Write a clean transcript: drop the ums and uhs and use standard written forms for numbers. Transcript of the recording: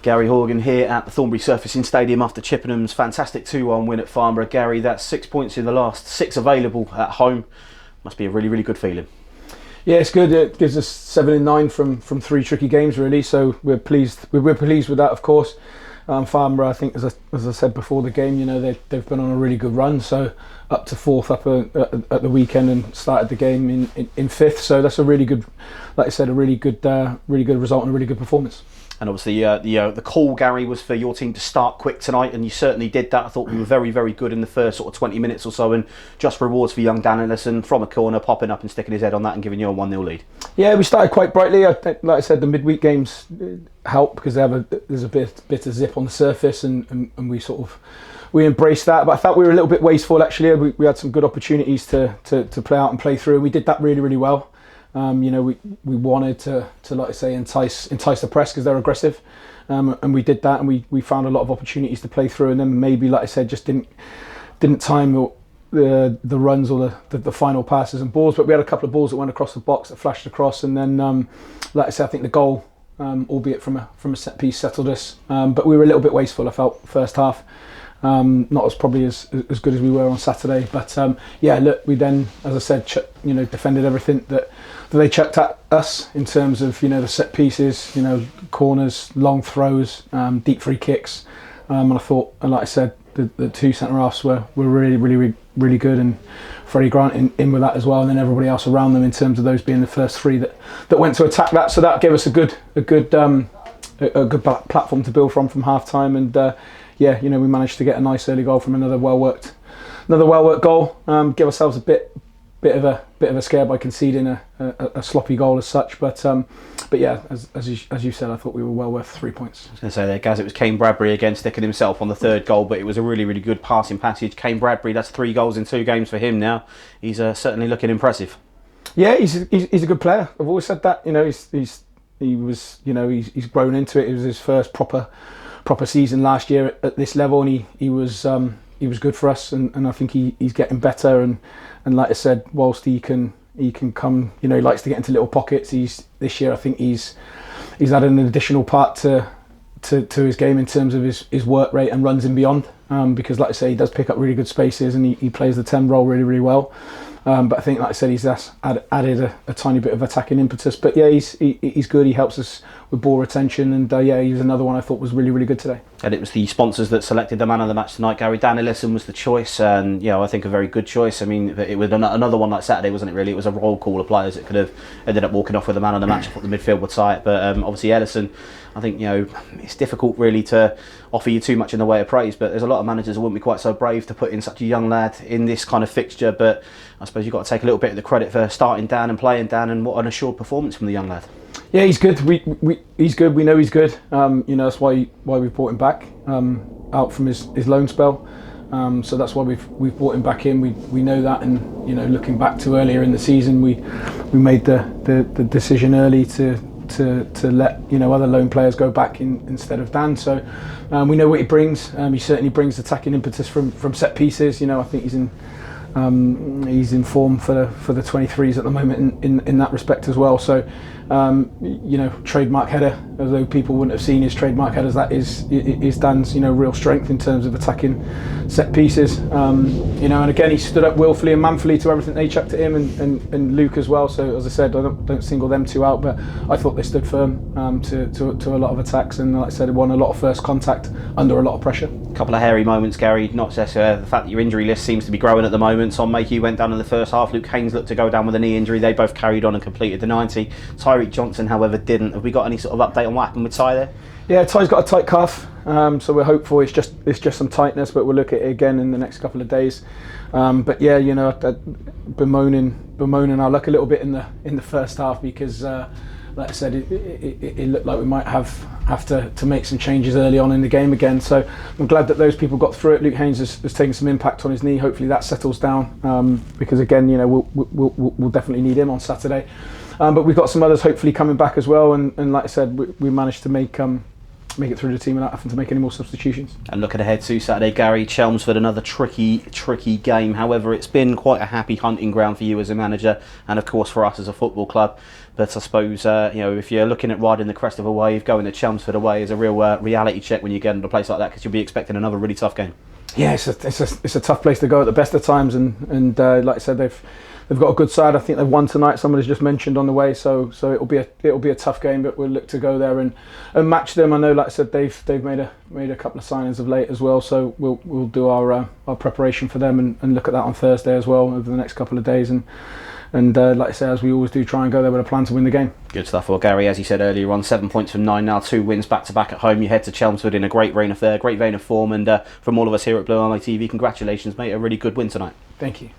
Gary Horgan here at the 𝗣cie𝘀𝘁-𝗠 Stadium after Chippenham's fantastic 2-1 win at Farnborough. Gary, that's 6 points in the last 6 available at home. Must be a really, really good feeling. Yeah, it's good. It gives us 7 and 9 from 3 tricky games, really. So we're pleased. We're pleased with that, of course. Farnborough, I think, as I said before the game, they've been on a really good run. So up to 4th at the weekend and started the game in 5th. So that's a really good, like I said, a really good result and a really good performance. And obviously the call, Gary, was for your team to start quick tonight, and you certainly did that. I thought we were very, very good in the first sort of 20 minutes or so, and just rewards for young Dan Ellison from a corner, popping up and sticking his head on that and giving you a 1-0 lead. Yeah, we started quite brightly. Like I said, the midweek games help because there's a bit of zip on the surface, and we embraced that. But I felt we were a little bit wasteful, actually. We had some good opportunities to play out and play through, and we did that really, really well. We wanted to like I say, entice the press because they're aggressive, and we did that, and we found a lot of opportunities to play through, and then maybe, like I said, just didn't time the runs or the final passes and balls. But we had a couple of balls that went across the box that flashed across, and then like I said, I think the goal, albeit from a set piece, settled us. But we were a little bit wasteful, I felt, first half. Not as probably as good as we were on Saturday, but yeah, look, we then, as I said, defended everything that they chucked at us in terms of the set pieces, corners, long throws, deep free kicks, and I thought, and like I said, the 2 centre halves were really, really, really good, and Freddie Grant in with that as well, and then everybody else around them in terms of those being the first 3 that went to attack that. So that gave us a good platform to build from half time, and yeah, we managed to get a nice early goal from another well worked goal. Give ourselves a bit of a scare by conceding a sloppy goal as such, but yeah, as you said, I thought we were well worth 3 points. I was going to say there, Gaz, it was Kane Bradbury again sticking himself on the 3rd goal, but it was a really, really good passing passage. Kane Bradbury, that's 3 goals in 2 games for him now. He's certainly looking impressive. Yeah, he's a good player. I've always said that. He's grown into it. It was his first proper season last year at this level, and he was good for us, and I think he's getting better, and like I said, whilst he can come, he likes to get into little pockets. This year I think he's added an additional part to his game in terms of his work rate and runs and beyond, because like I say, he does pick up really good spaces, and he plays the 10 role really, really well. But I think, like I said, he's added a tiny bit of attacking impetus. But yeah, he's good. He helps us with ball retention, and yeah, he was another one I thought was really, really good today. And it was the sponsors that selected the man of the match tonight, Gary. Dan Ellison was the choice, and I think a very good choice. I mean, it was another one like Saturday, wasn't it? Really, it was a roll call of players that could have ended up walking off with the man of the match. I thought the midfield would tie it, but obviously Ellison, I think it's difficult really to offer you too much in the way of praise, but there's a lot of managers who wouldn't be quite so brave to put in such a young lad in this kind of fixture. But I suppose you've got to take a little bit of the credit for starting Dan and playing Dan, and what an assured performance from the young lad. Yeah, he's good. He's good. We know he's good. That's why we brought him back out from his loan spell. So that's why we've brought him back in. We know that, and looking back to earlier in the season, we made the decision early to let other loan players go back instead of Dan. So we know what he brings. He certainly brings attacking impetus from set pieces. I think he's in form for the 23s at the moment in that respect as well. So trademark header, although people wouldn't have seen his trademark headers, that is Dan's real strength in terms of attacking set pieces. And again, he stood up willfully and manfully to everything they chucked at him, and Luke as well. So as I said, I don't single them 2 out, but I thought they stood firm to a lot of attacks, and like I said, it won a lot of first contact under a lot of pressure. A couple of hairy moments, Gary, not just the fact that your injury list seems to be growing at the moment. 𝗪𝗁 went down in the first half. Luke Haynes looked to go down with a knee injury. They both carried on and completed the 90. Tyreek Johnson, however, didn't. Have we got any sort of update on what happened with Ty there? Yeah, Ty's got a tight calf, so we're hopeful it's just some tightness, but we'll look at it again in the next couple of days. But yeah, bemoaning our luck a little bit in the first half, because like I said, it looked like we might have to make some changes early on in the game again. So I'm glad that those people got through it. Luke Haynes has taken some impact on his knee. Hopefully that settles down, because again, we'll definitely need him on Saturday. But we've got some others hopefully coming back as well, and like I said, we managed to make make it through the team without having to make any more substitutions. And looking ahead to Saturday, Gary, Chelmsford, another tricky game. However, it's been quite a happy hunting ground for you as a manager, and of course for us as a football club. But I suppose if you're looking at riding the crest of a wave, going to Chelmsford away is a real reality check when you get into a place like that, because you'll be expecting another really tough game. Yeah, it's a tough place to go at the best of times, and like I said, they've got a good side. I think they've won tonight. Somebody's just mentioned on the way, so it'll be a tough game. But we'll look to go there and match them. I know, like I said, they've made a couple of signings of late as well. So we'll do our preparation for them and look at that on Thursday as well over the next couple of days. And like I say, as we always do, try and go there with a plan to win the game. Good stuff. Well, Gary, as you said earlier on, 7 points from 9 now, 2 wins back-to-back at home. You head to Chelmsford in a great vein of form, and from all of us here at Blue Army TV, congratulations, mate. A really good win tonight. Thank you.